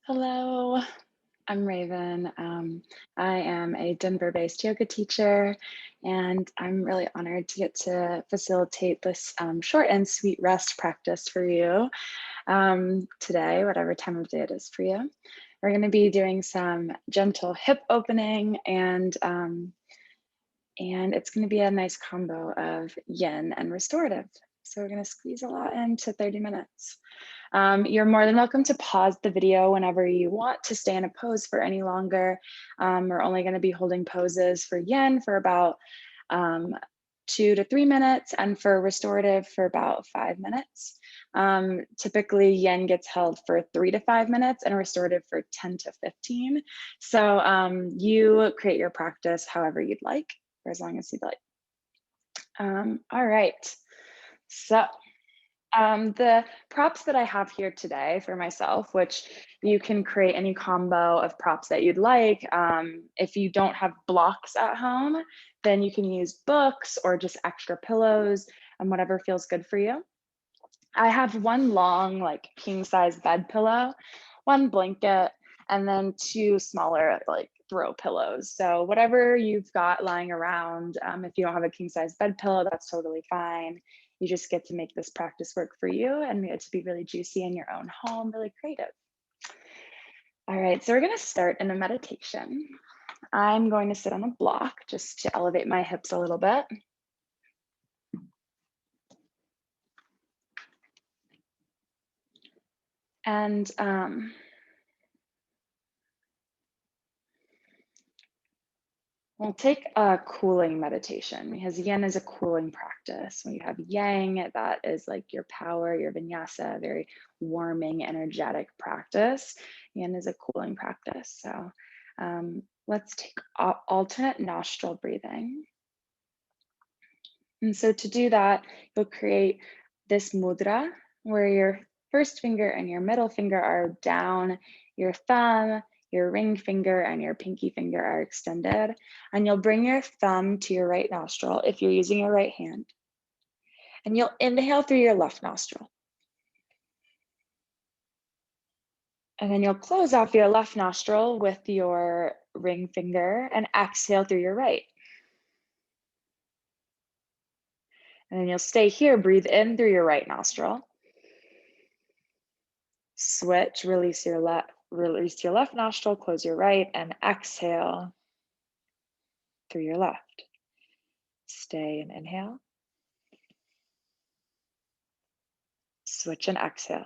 Hello, I'm Raven. I am a Denver-based yoga teacher, and I'm really honored to get to facilitate this short and sweet rest practice for you today, whatever time of day it is for you. We're going to be doing some gentle hip opening, and it's going to be a nice combo of yin and restorative. So we're going to squeeze a lot into 30 minutes. You're more than welcome to pause the video whenever you want to stay in a pose for any longer. We're only going to be holding poses for yin for about 2 to 3 minutes, and for restorative for about 5 minutes. Typically yin gets held for 3 to 5 minutes and restorative for 10 to 15. So you create your practice however you'd like, for as long as you'd like. All right, so the props that I have here today for myself, which you can create any combo of props that you'd like. If you don't have blocks at home, then you can use books or just extra pillows and whatever feels good for you. I have one long, like king size bed pillow, one blanket, and then 2 smaller like throw pillows. So whatever you've got lying around, if you don't have a king size bed pillow, that's totally fine. You just get to make this practice work for you and get to be really juicy in your own home, really creative. All right, so we're gonna start in a meditation. I'm going to sit on a block just to elevate my hips a little bit. And we'll take a cooling meditation, because yin is a cooling practice. When you have yang, that is like your power, your vinyasa, very warming, energetic practice. Yin is a cooling practice. So let's take alternate nostril breathing. And so to do that, you'll create this mudra where your first finger and your middle finger are down, your thumb, your ring finger, and your pinky finger are extended. And you'll bring your thumb to your right nostril if you're using your right hand. And you'll inhale through your left nostril. And then you'll close off your left nostril with your ring finger and exhale through your right. And then you'll stay here, breathe in through your right nostril. Switch, release your left nostril, close your right, and exhale through your left. Stay and inhale. Switch and exhale.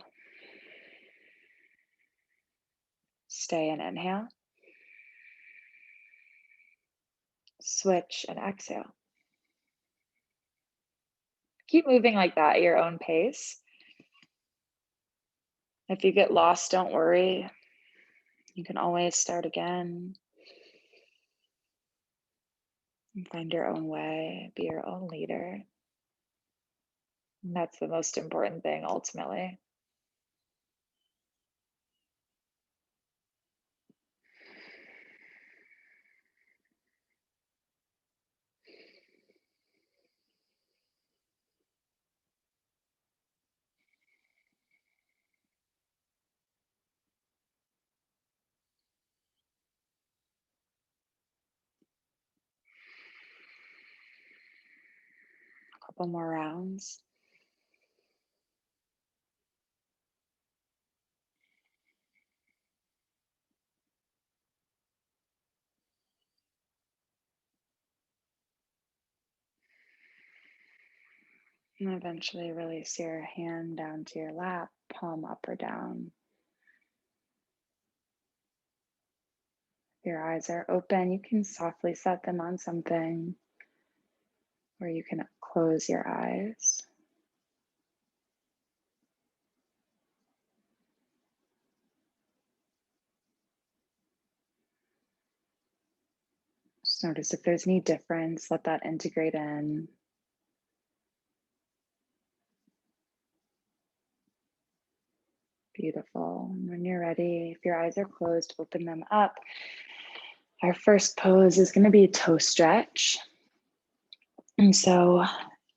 Stay and inhale. Switch and exhale. Keep moving like that at your own pace. If you get lost, don't worry. You can always start again. And find your own way, be your own leader. And that's the most important thing, ultimately. A couple more rounds. And eventually release your hand down to your lap, palm up or down. If your eyes are open, you can softly set them on something, or you can close your eyes. Just notice if there's any difference, let that integrate in. Beautiful. And when you're ready, if your eyes are closed, open them up. Our first pose is going to be a toe stretch. And so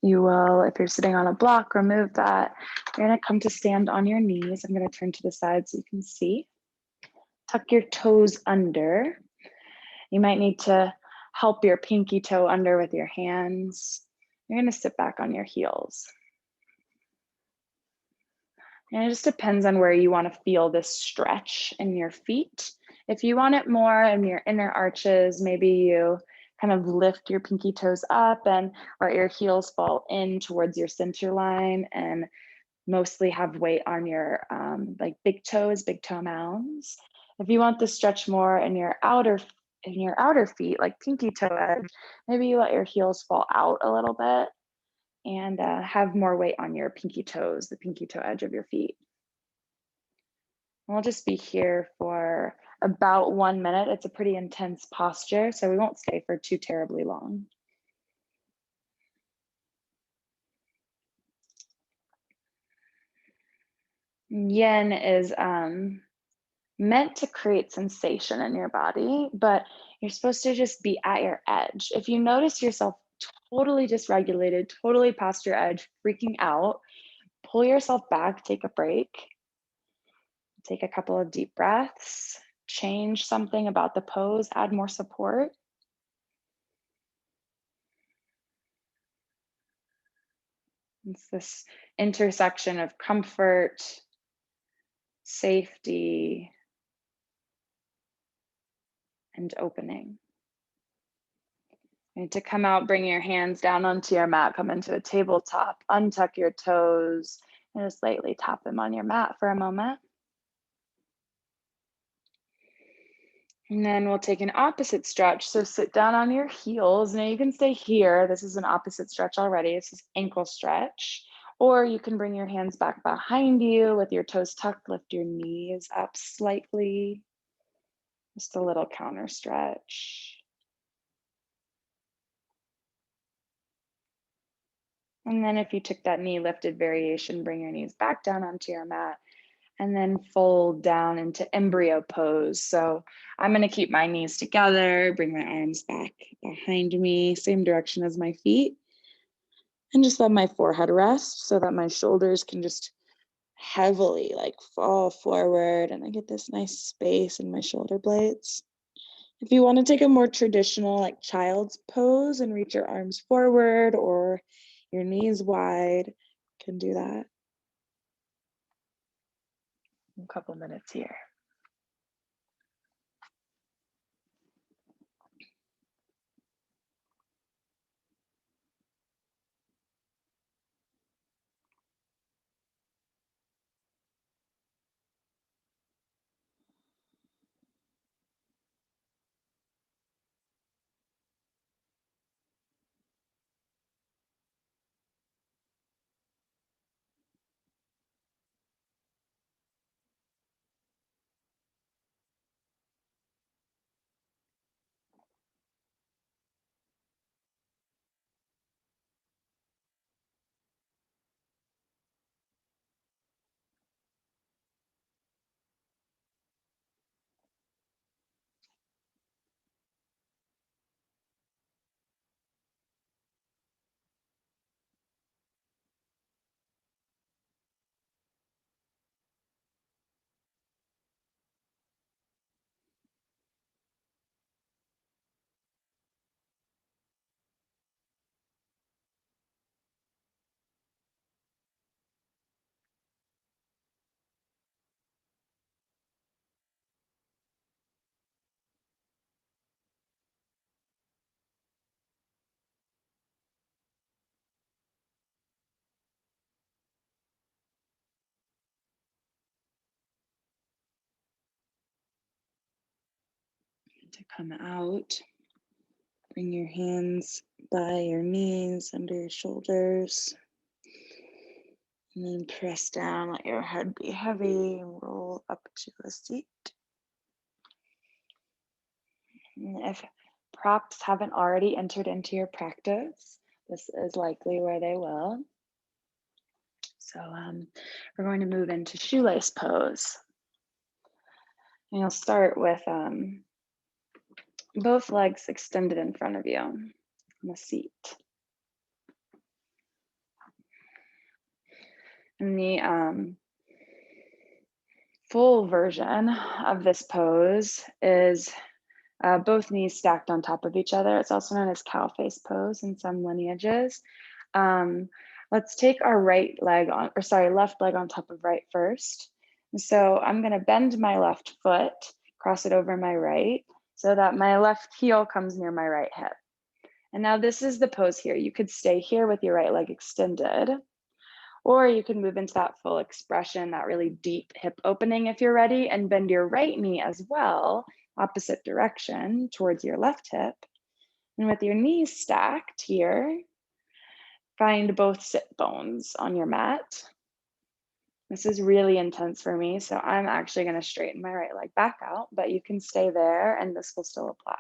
you will, if you're sitting on a block, remove that. You're going to come to stand on your knees. I'm going to turn to the side so you can see. Tuck your toes under. You might need to help your pinky toe under with your hands. You're going to sit back on your heels. And it just depends on where you want to feel this stretch in your feet. If you want it more in your inner arches, maybe you kind of lift your pinky toes up and let your heels fall in towards your center line and mostly have weight on your like big toes, big toe mounds. If you want the stretch more in your outer feet, like pinky toe edge, maybe you let your heels fall out a little bit and have more weight on your pinky toes, the pinky toe edge of your feet. We'll just be here for about 1 minute. It's a pretty intense posture, so we won't stay for too terribly long. Yin is meant to create sensation in your body, but you're supposed to just be at your edge. If you notice yourself totally dysregulated, totally past your edge, freaking out, pull yourself back, take a break, take a couple of deep breaths, change something about the pose, add more support. It's this intersection of comfort, safety, and opening. You need to come out, bring your hands down onto your mat, come into a tabletop, untuck your toes, and just lightly tap them on your mat for a moment. And then we'll take an opposite stretch. So sit down on your heels. Now you can stay here. This is an opposite stretch already. This is ankle stretch. Or you can bring your hands back behind you with your toes tucked, lift your knees up slightly. Just a little counter stretch. And then if you took that knee lifted variation, bring your knees back down onto your mat and then fold down into embryo pose. So I'm going to keep my knees together, bring my arms back behind me, same direction as my feet. And just let my forehead rest so that my shoulders can just heavily like fall forward and I get this nice space in my shoulder blades. If you want to take a more traditional like child's pose and reach your arms forward or your knees wide, you can do that. A couple minutes here. To come out, bring your hands by your knees, under your shoulders, and then press down, let your head be heavy, and roll up to a seat. And if props haven't already entered into your practice, this is likely where they will. So we're going to move into shoelace pose. And you'll start with both legs extended in front of you on the seat. And the full version of this pose is both knees stacked on top of each other. It's also known as cow face pose in some lineages. Let's take our left leg on top of right first. And so I'm gonna bend my left foot, cross it over my right, so that my left heel comes near my right hip. And now this is the pose here. You could stay here with your right leg extended, or you can move into that full expression, that really deep hip opening if you're ready, and bend your right knee as well, opposite direction towards your left hip. And with your knees stacked here, find both sit bones on your mat. This is really intense for me, so I'm actually going to straighten my right leg back out, but you can stay there and this will still apply.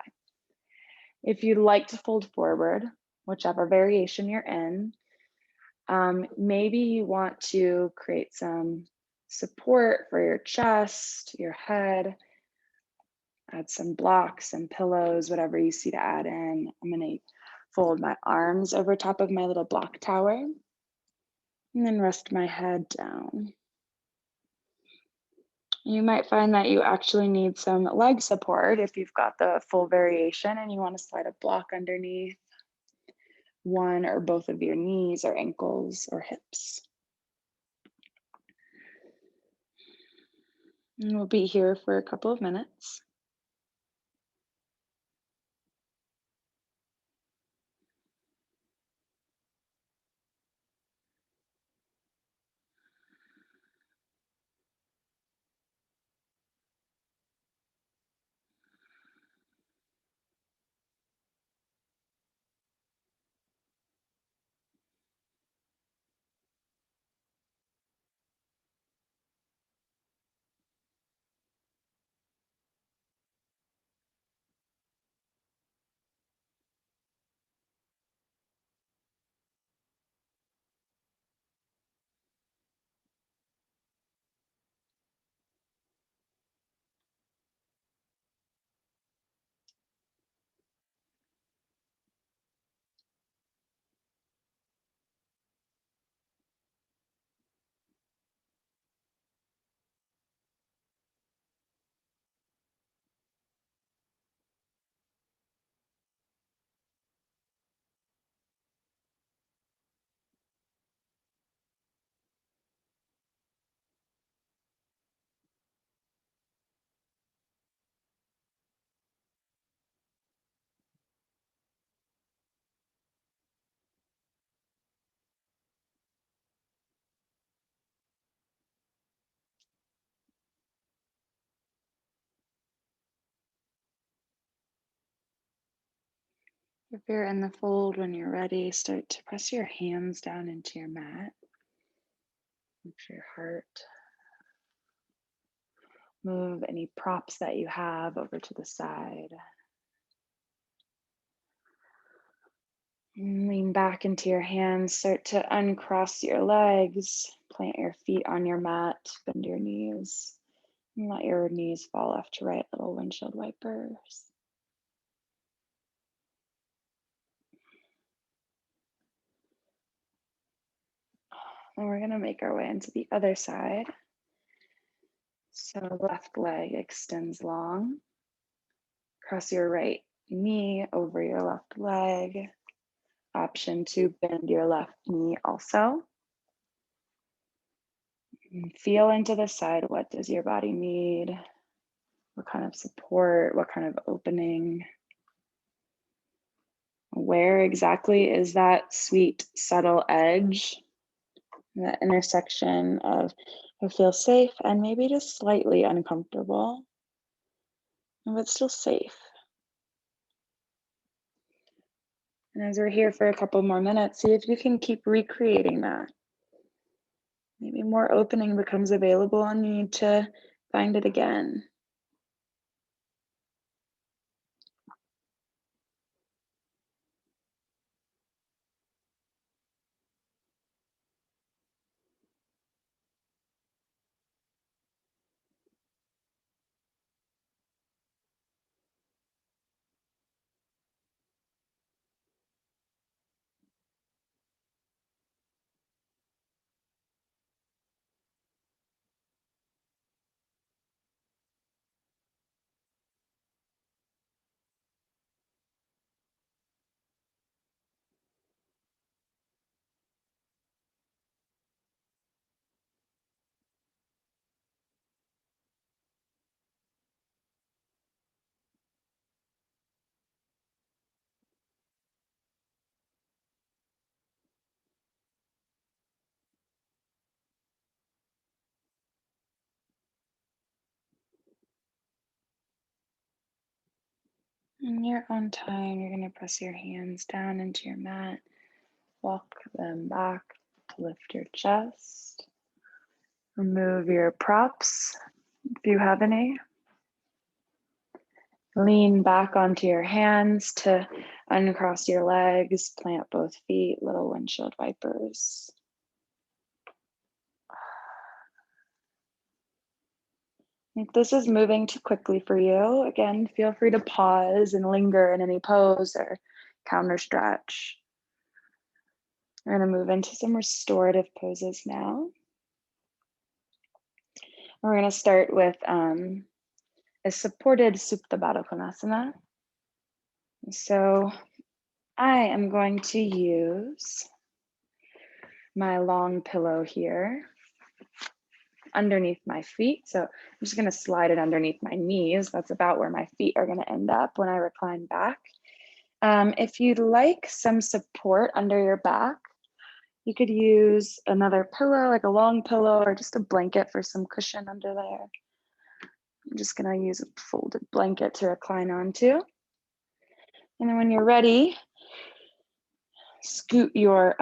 If you'd like to fold forward, whichever variation you're in, maybe you want to create some support for your chest, your head, add some blocks and pillows, whatever you see to add in. I'm gonna fold my arms over top of my little block tower and then rest my head down. You might find that you actually need some leg support if you've got the full variation and you want to slide a block underneath one or both of your knees or ankles or hips. And we'll be here for a couple of minutes. If you're in the fold, when you're ready, start to press your hands down into your mat. Make sure your heart. Move any props that you have over to the side. And lean back into your hands. Start to uncross your legs. Plant your feet on your mat. Bend your knees. And let your knees fall left to right, little windshield wipers. And we're going to make our way into the other side. So left leg extends long. Cross your right knee over your left leg. Option to bend your left knee also. And feel into the side. What does your body need? What kind of support? What kind of opening? Where exactly is that sweet, subtle edge? That intersection of I feel safe and maybe just slightly uncomfortable, but still safe. And as we're here for a couple more minutes, see if you can keep recreating that. Maybe more opening becomes available and you need to find it again. In your own time, you're going to press your hands down into your mat, walk them back to lift your chest. Remove your props if you have any. Lean back onto your hands to uncross your legs, plant both feet, little windshield wipers. If this is moving too quickly for you, again, feel free to pause and linger in any pose or counter stretch. We're going to move into some restorative poses now. We're going to start with a supported Supta Baddha Konasana. So I am going to use my long pillow here underneath my feet. So I'm just going to slide it underneath my knees. That's about where my feet are going to end up when I recline back. If you'd like some support under your back, you could use another pillow, like a long pillow, or just a blanket for some cushion under there. I'm just going to use a folded blanket to recline onto. And then when you're ready, scoot your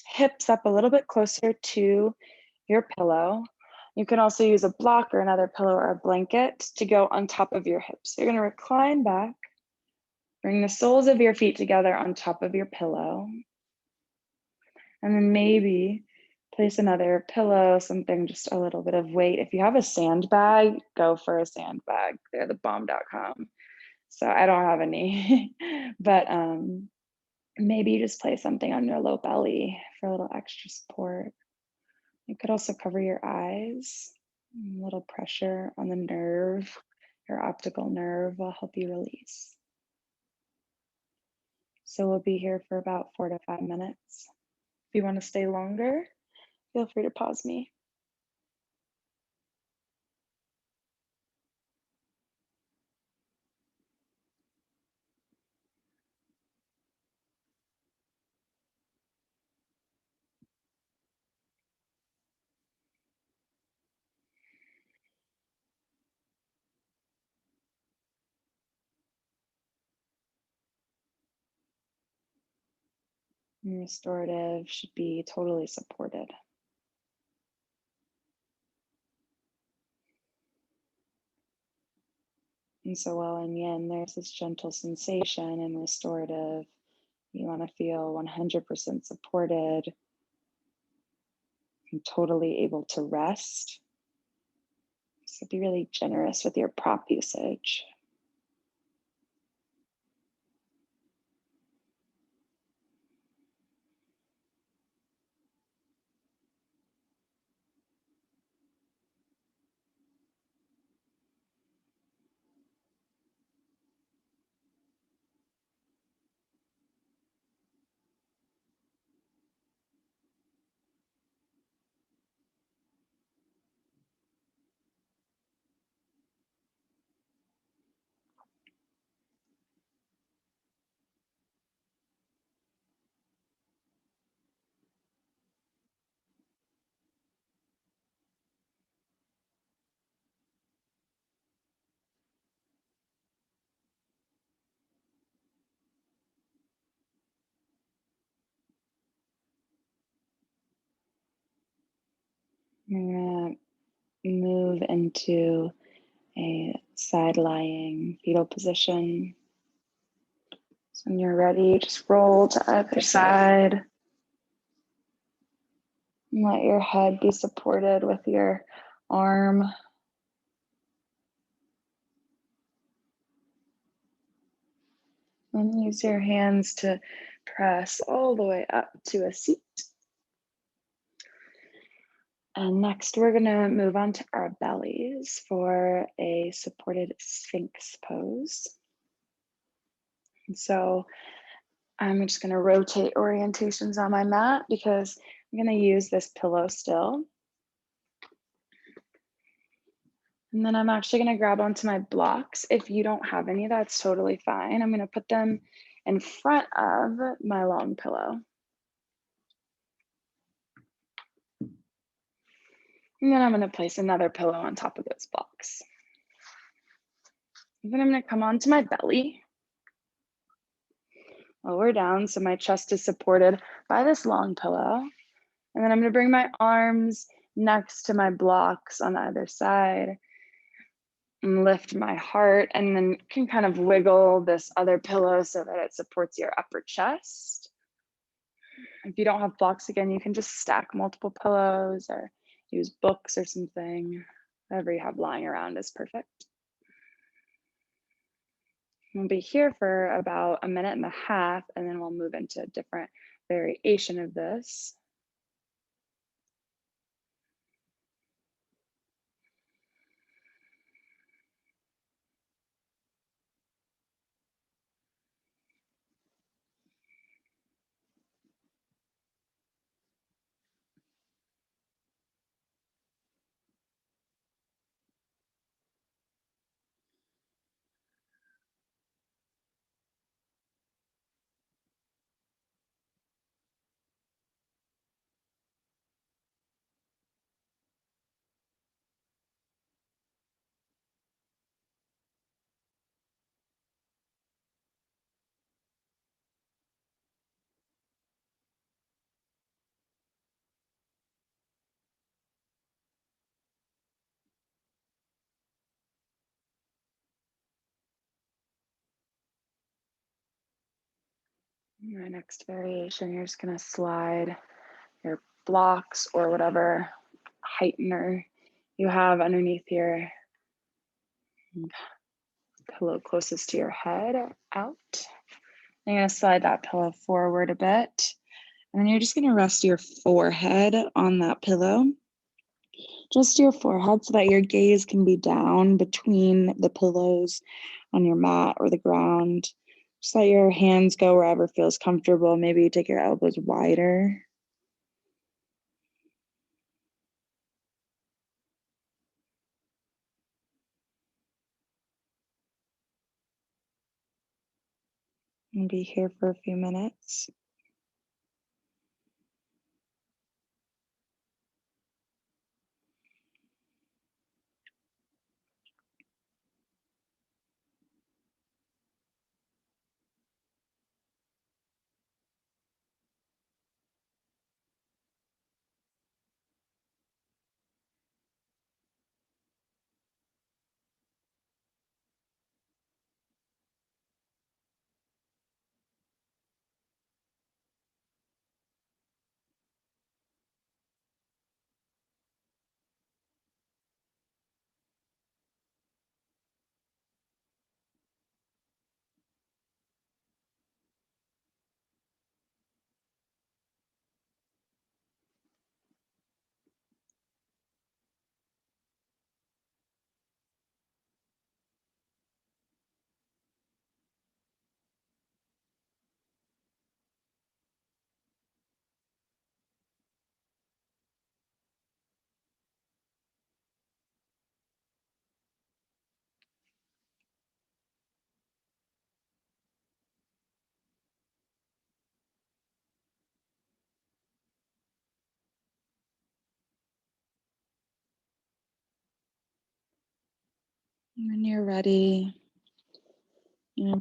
hips up a little bit closer to your pillow. You can also use a block or another pillow or a blanket to go on top of your hips. So you're going to recline back, bring the soles of your feet together on top of your pillow. And then maybe place another pillow, something just a little bit of weight. If you have a sandbag, go for a sandbag. They're the bomb.com. So I don't have any, but maybe you just place something on your low belly for a little extra support. You could also cover your eyes. A little pressure on the nerve, your optical nerve will help you release. So we'll be here for about 4 to 5 minutes. If you want to stay longer, feel free to pause me. And restorative should be totally supported. And so while in yin, there's this gentle sensation, and restorative, you want to feel 100% supported and totally able to rest. So be really generous with your prop usage. We're going to move into a side lying fetal position. So when you're ready, just roll to either side. And let your head be supported with your arm. And use your hands to press all the way up to a seat. And next, we're going to move on to our bellies for a supported Sphinx pose. And so I'm just going to rotate orientations on my mat because I'm going to use this pillow still. And then I'm actually going to grab onto my blocks. If you don't have any, that's totally fine. I'm going to put them in front of my long pillow. And then I'm going to place another pillow on top of those blocks. Then I'm gonna come onto my belly, lower down so my chest is supported by this long pillow. And then I'm gonna bring my arms next to my blocks on either side and lift my heart, and then can kind of wiggle this other pillow so that it supports your upper chest. If you don't have blocks, again, you can just stack multiple pillows or use books or something. Whatever you have lying around is perfect. We'll be here for about 1.5 minutes, and then we'll move into a different variation of this. My next variation, you're just gonna slide your blocks or whatever heightener you have underneath your pillow closest to your head out. I'm gonna slide that pillow forward a bit. And then you're just gonna rest your forehead on that pillow. Just your forehead so that your gaze can be down between the pillows on your mat or the ground. Just let your hands go wherever feels comfortable. Maybe you take your elbows wider. And be here for a few minutes. When you're ready,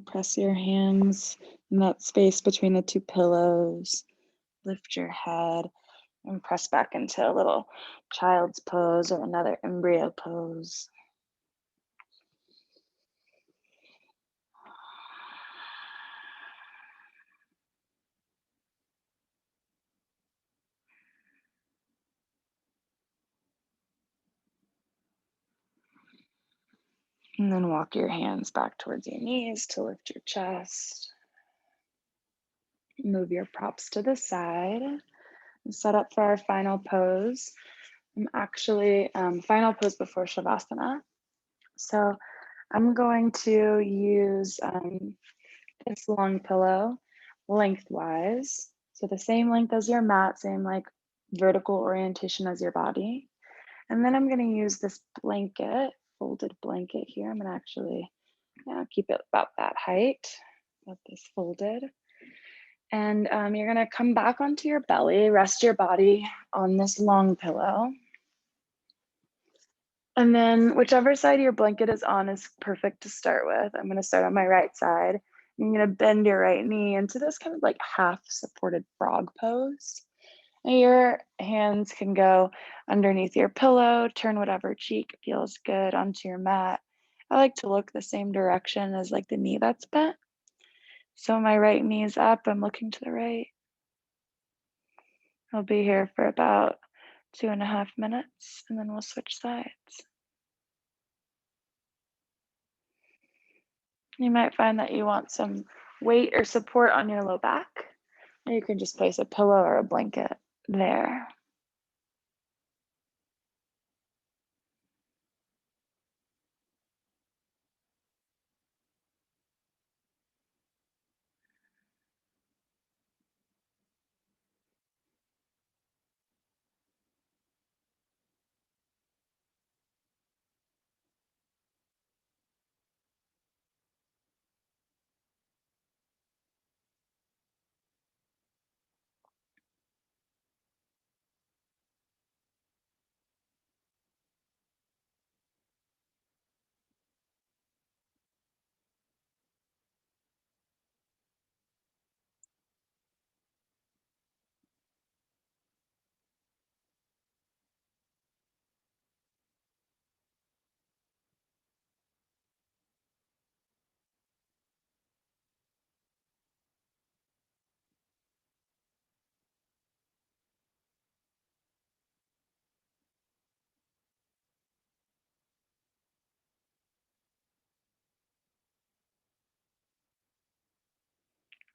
press your hands in that space between the two pillows. Lift your head and press back into a little child's pose or another embryo pose. And then walk your hands back towards your knees to lift your chest. Move your props to the side and set up for our final pose. I'm actually final pose before Shavasana. So I'm going to use this long pillow lengthwise. So the same length as your mat, same like vertical orientation as your body. And then I'm going to use this blanket, folded blanket here. I'm going to actually keep it about that height, about this folded. And you're going to come back onto your belly, rest your body on this long pillow. And then whichever side your blanket is on is perfect to start with. I'm gonna start on my right side. You're gonna bend your right knee into this kind of like half supported frog pose. And your hands can go underneath your pillow, turn whatever cheek feels good onto your mat. I like to look the same direction as like the knee that's bent. So my right knee is up, I'm looking to the right. I'll be here for about 2.5 minutes and then we'll switch sides. You might find that you want some weight or support on your low back. Or you can just place a pillow or a blanket there.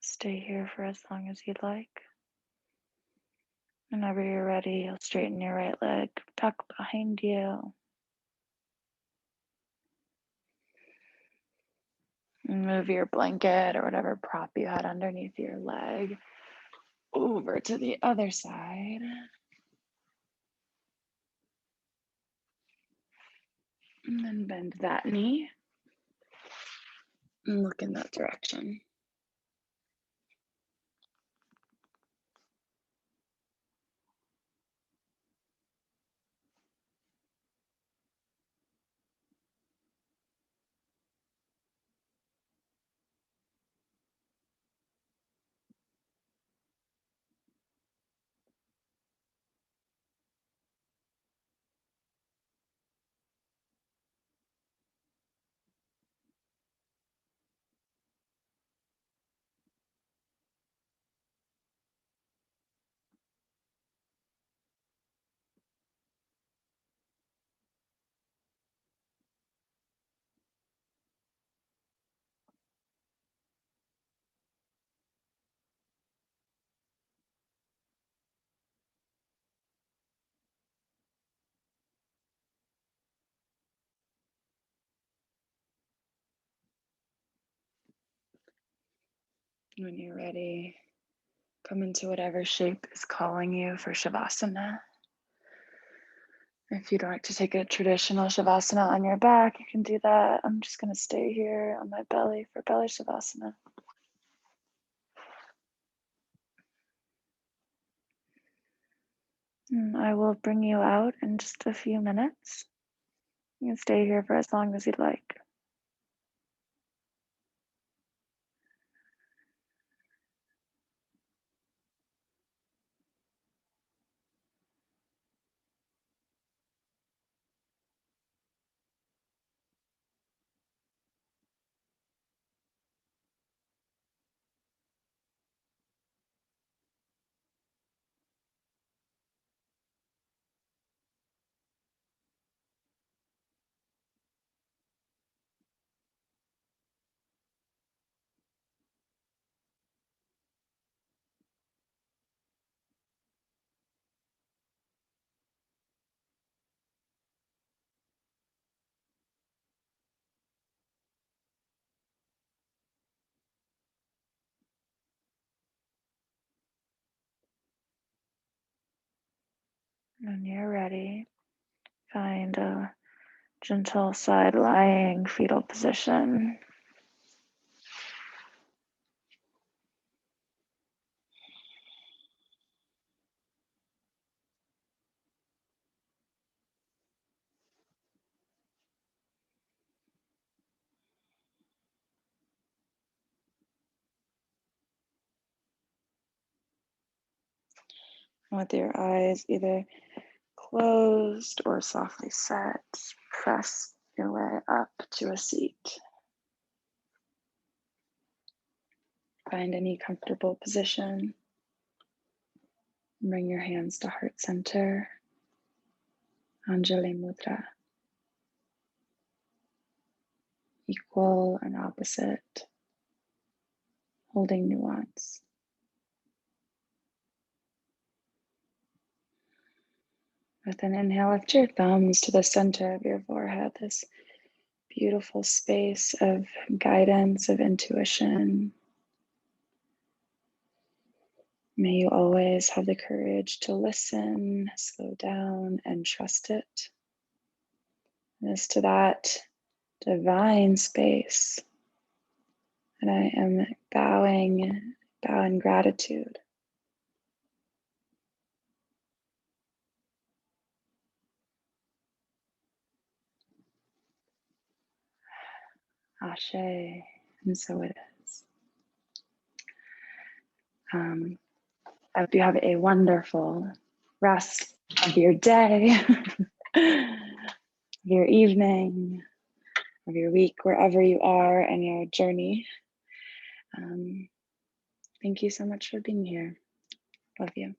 Stay here for as long as you'd like. Whenever you're ready, you'll straighten your right leg, tuck behind you. And move your blanket or whatever prop you had underneath your leg over to the other side. And then bend that knee and look in that direction. When you're ready, come into whatever shape is calling you for Shavasana. If you'd like to take a traditional Shavasana on your back, you can do that. I'm just going to stay here on my belly for belly Shavasana. And I will bring you out in just a few minutes. You can stay here for as long as you'd like. When you're ready, find a gentle side lying fetal position. With your eyes either closed or softly set, press your way up to a seat. Find any comfortable position. Bring your hands to heart center, Anjali Mudra. Equal and opposite, holding nuance. With an inhale, lift your thumbs to the center of your forehead, this beautiful space of guidance, of intuition. May you always have the courage to listen, slow down, and trust it. As to that divine space, and I am bowing in gratitude. Ashe, and so it is. I hope you have a wonderful rest of your day, of your evening, of your week, wherever you are in your journey. Thank you so much for being here. Love you.